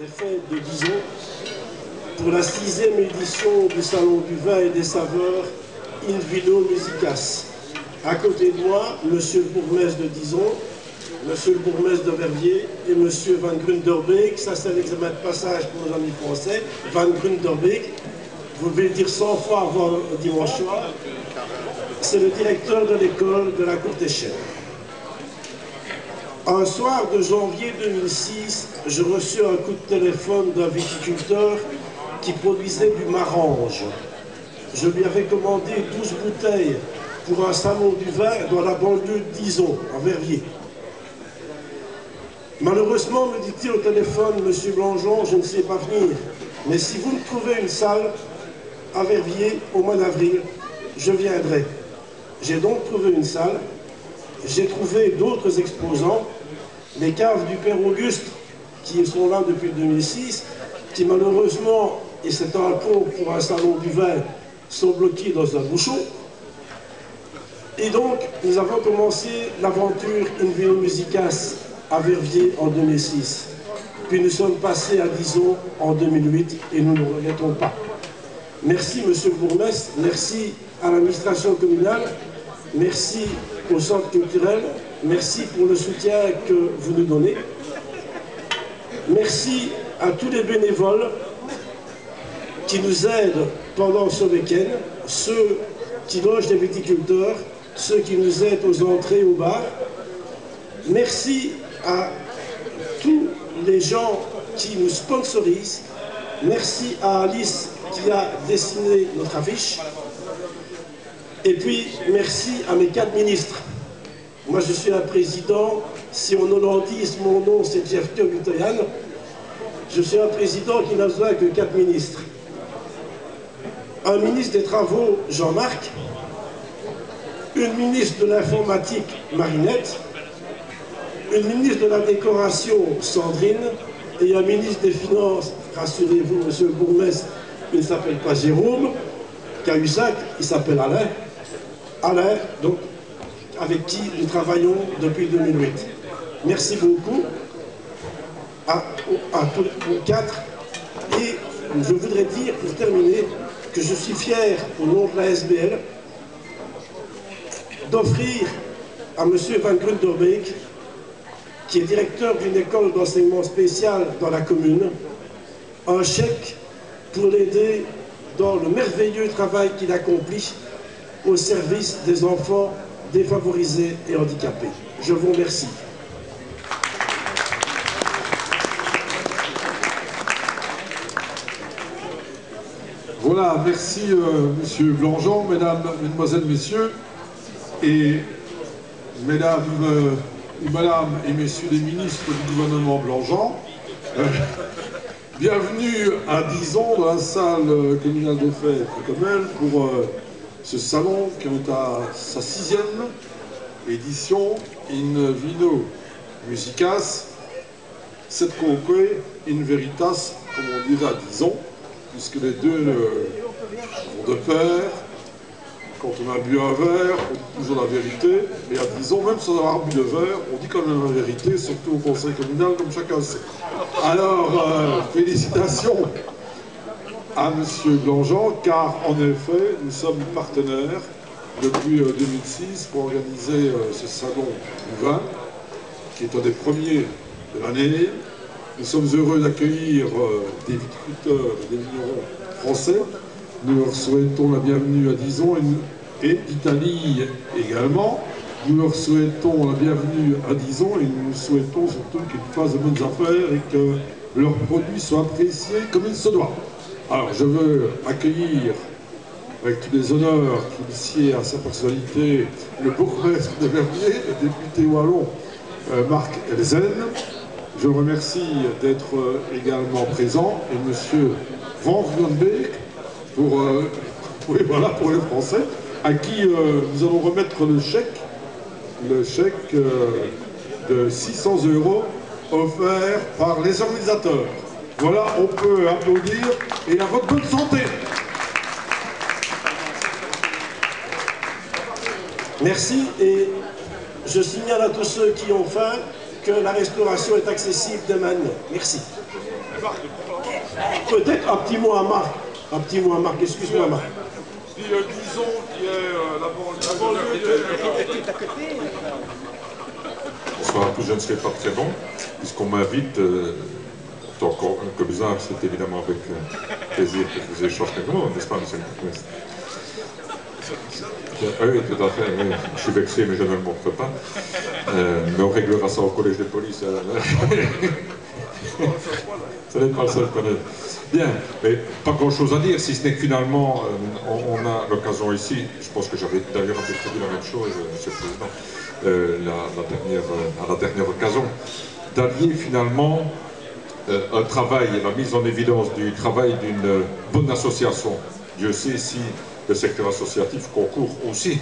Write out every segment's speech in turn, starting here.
des fêtes de Dijon pour la 6e édition du Salon du vin et des saveurs In Vino Musicas. À côté de moi, monsieur le bourgmestre de Dijon, monsieur le bourgmestre de Verviers et monsieur Van Grunderbeek, ça c'est l'examen de passage pour nos amis français, Van Grunderbeek, vous devez le dire 100 fois avant dimanche soir, c'est le directeur de l'école de la courte échelle. Un soir de janvier 2006, je reçus un coup de téléphone d'un viticulteur qui produisait du Marange. Je lui avais commandé 12 bouteilles pour un salon du vin dans la banlieue de Dijon, à Verviers. Malheureusement, me dit-il au téléphone, monsieur Blangeon, je ne sais pas venir, mais si vous me trouvez une salle à Verviers au mois d'avril, je viendrai. J'ai donc trouvé une salle, j'ai trouvé d'autres exposants, les caves du Père Auguste, qui sont là depuis 2006, qui malheureusement, et c'est un pont pour un salon du vin, sont bloqués dans un bouchon. Et donc, nous avons commencé l'aventure In Vino Musicas à Verviers en 2006. Puis nous sommes passés à Dijon en 2008 et nous ne regrettons pas. Merci monsieur le bourgmestre, merci à l'administration communale, merci au centre culturel, merci pour le soutien que vous nous donnez. Merci à tous les bénévoles qui nous aident pendant ce week-end, ceux qui logent des viticulteurs, ceux qui nous aident aux entrées au bar. Merci à tous les gens qui nous sponsorisent. Merci à Alice qui a dessiné notre affiche. Et puis, merci à mes 4 ministres. Moi, je suis un président. Si on hollandise mon nom, c'est Jeff Butoyan. Je suis un président qui n'a besoin que 4 ministres. Un ministre des Travaux, Jean-Marc. Une ministre de l'Informatique, Marinette. Une ministre de la Décoration, Sandrine. Et un ministre des Finances, rassurez-vous, monsieur le bourgmestre, il ne s'appelle pas Jérôme. Cahuzac, il s'appelle Alain. Alain, donc, avec qui nous travaillons depuis 2008. Merci beaucoup à tous les 4. Et je voudrais dire, pour terminer, que je suis fier, au nom de la SBL, d'offrir à M. Van Grunderbeek, qui est directeur d'une école d'enseignement spécial dans la commune, un chèque pour l'aider dans le merveilleux travail qu'il accomplit au service des enfants défavorisés et handicapés. Je vous remercie. Voilà, merci monsieur Blangeon, mesdames, mesdemoiselles, messieurs, et mesdames et messieurs les ministres du gouvernement Blangeon. Bienvenue à Dijon, dans la salle communale des fêtes comme elle, pour ce salon qui est à sa 6e édition In Vino Musicas, sed quoque in veritas, comme on dirait à Dijon, puisque les deux vont de pair. Quand on a bu un verre, on dit toujours la vérité, et à Dijon, même sans avoir bu de verre, on dit quand même la vérité, surtout au conseil communal, comme chacun sait. Alors, félicitations à M. Blangeon, car en effet, nous sommes partenaires depuis 2006 pour organiser ce salon du vin, qui est un des premiers de l'année. Nous sommes heureux d'accueillir des viticulteurs et des vignerons français. Nous leur souhaitons la bienvenue à Dijon et d'Italie également. Nous leur souhaitons la bienvenue à Dijon et nous souhaitons surtout qu'ils fassent de bonnes affaires et que leurs produits soient appréciés comme il se doit. Alors je veux accueillir avec tous les honneurs qu'il sied à sa personnalité le bourgmestre de Verviers, le député wallon Marc Elzen. Je le remercie d'être également présent et monsieur Van Grunderbeek pour les Français, à qui nous allons remettre le chèque de 600 € offert par les organisateurs. Voilà, on peut applaudir et à votre bonne santé. Merci et je signale à tous ceux qui ont faim que la restauration est accessible dès maintenant. Merci. Peut-être un petit mot à Marc. Un petit mot à Marc, excuse-moi Marc. Puis Guison, qui est la banlieue de... Bonsoir à tous, je ne serai pas très bon, puisqu'on m'invite, en tant que bizarre, c'est évidemment avec plaisir que je vous échange avec vous, n'est-ce pas, monsieur le ministre? Oui, tout à fait, oui. Je suis vexé, mais je ne le montre pas. Mais on réglera ça au collège de police. Ça n'est pas le seul collège. Bien, mais pas grand-chose à dire, si ce n'est que finalement, on a l'occasion ici, je pense que j'avais d'ailleurs un peu prévu la même chose, monsieur le Président, à la dernière occasion, d'allier finalement un travail et la mise en évidence du travail d'une bonne association. Dieu sait si le secteur associatif concourt aussi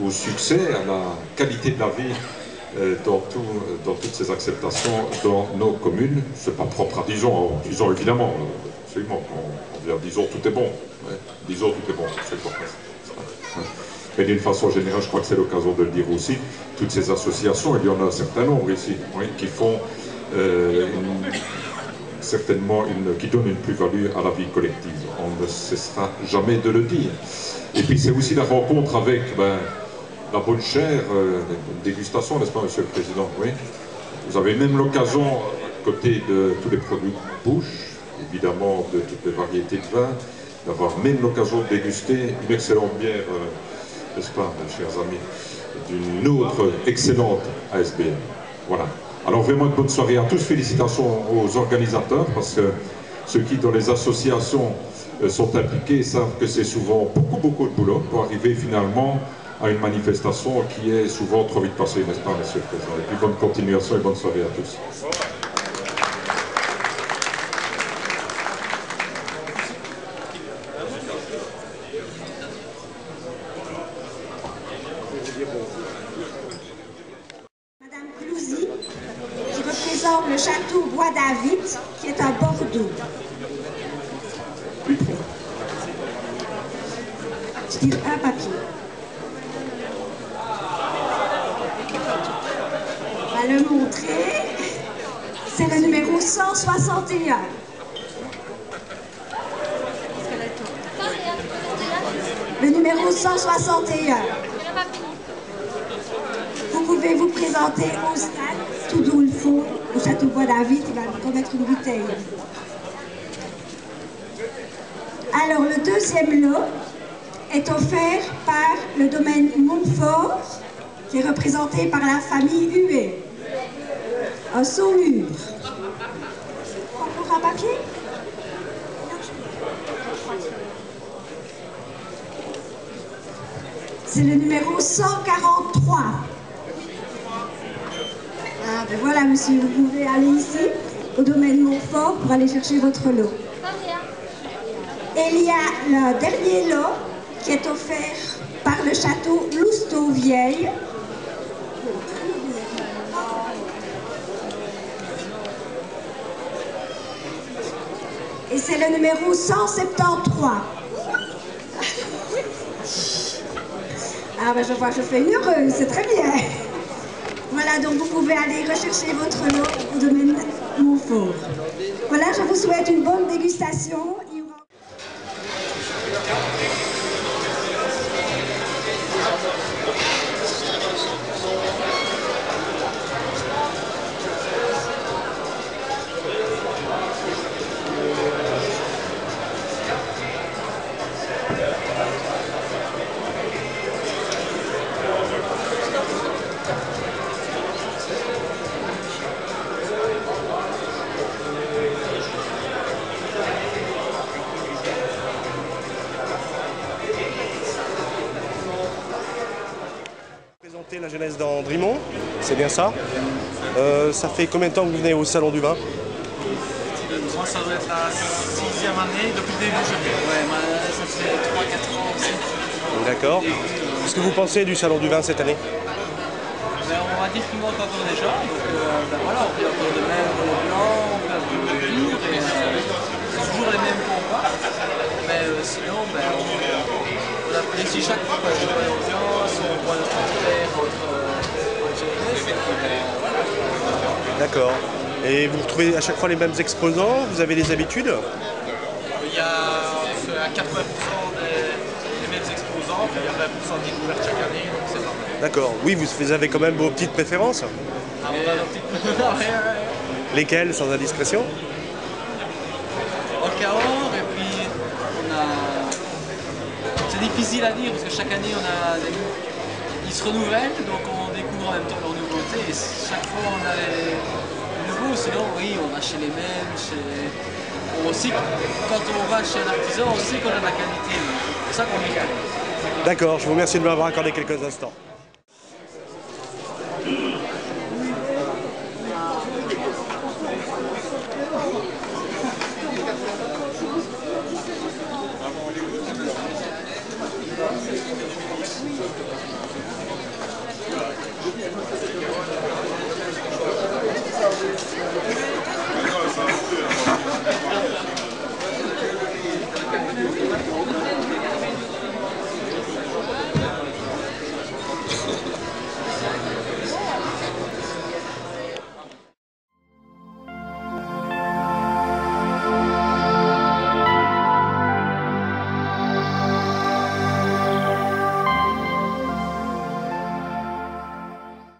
au succès, à la qualité de la vie dans toutes ces acceptations dans nos communes. Ce n'est pas propre à Dijon, Dijon évidemment, absolument, on dit à Dijon tout est bon, ouais. Dijon tout est bon, c'est pas vrai. Mais d'une façon générale, je crois que c'est l'occasion de le dire aussi, toutes ces associations, il y en a un certain nombre ici, oui, qui font certainement qui donne une plus-value à la vie collective. On ne cessera jamais de le dire. Et puis c'est aussi la rencontre avec la bonne chair, une dégustation, n'est-ce pas, monsieur le Président? Oui. Vous avez même l'occasion, à côté de tous les produits de bouche, évidemment de toutes les variétés de vin, d'avoir même l'occasion de déguster une excellente bière, n'est-ce pas, mes chers amis, d'une autre excellente ASBL. Voilà. Alors vraiment une bonne soirée à tous, félicitations aux organisateurs, parce que ceux qui dans les associations sont impliqués savent que c'est souvent beaucoup de boulot pour arriver finalement à une manifestation qui est souvent trop vite passée, n'est-ce pas, monsieur le Président? Et puis bonne continuation et bonne soirée à tous. Madame Clouzy, qui représente le château Bois-David, qui est à Bordeaux. Je tire un papier. On va le montrer. C'est le numéro 161. Le numéro 161. Vous pouvez vous présenter au stade, tout d'où le fond, au château Bois-David, il va vous remettre une bouteille. Alors, le deuxième lot est offert par le domaine Montfort, qui est représenté par la famille Huet. Un saumur. Encore un papier? C'est le numéro 143. Ah ben voilà monsieur, vous pouvez aller ici, au domaine Montfort, pour aller chercher votre lot. Et il y a le dernier lot qui est offert par le château Lousteau-Vieille. Et c'est le numéro 173. Ah ben je vois, je fais une heureuse, c'est très bien. Voilà, donc vous pouvez aller rechercher votre lot au domaine Montfort. Voilà, je vous souhaite une bonne dégustation. La jeunesse d'Andrimont, c'est bien ça. Ça fait combien de temps que vous venez au Salon du Vin? Moi, ça doit être la 6e année, depuis le début, je viens. Ouais, ça fait 3-4 ans aussi. D'accord. Qu'est-ce que vous pensez du Salon du Vin cette année? On va dire qu'il manque encore des gens. Donc voilà, on fait encore de même blanc, on fait un peu de pur, et c'est toujours les mêmes combats. Mais sinon, on apprécie chaque fois. Je vois l'ambiance, on voit notre frère, notre jeunesse, et puis voilà. D'accord. Et vous retrouvez à chaque fois les mêmes exposants? Vous avez des habitudes? Il y a à 80% des mêmes exposants, puis il y a 20% de découvertes chaque année, donc c'est pas mal. D'accord. Oui, vous avez quand même vos petites préférences? Ah, on a nos petites préférences. Lesquelles, sans indiscrétion? Au Cahors, et puis on a... C'est difficile à dire parce que chaque année on a des... Ils se renouvellent, donc on découvre en même temps leurs nouveautés et chaque fois on a les nouveaux, sinon oui on va chez les mêmes, on sait que quand on va chez un artisan on sait qu'on a de la qualité, c'est ça qu'on dit. D'accord, je vous remercie de m'avoir accordé quelques instants.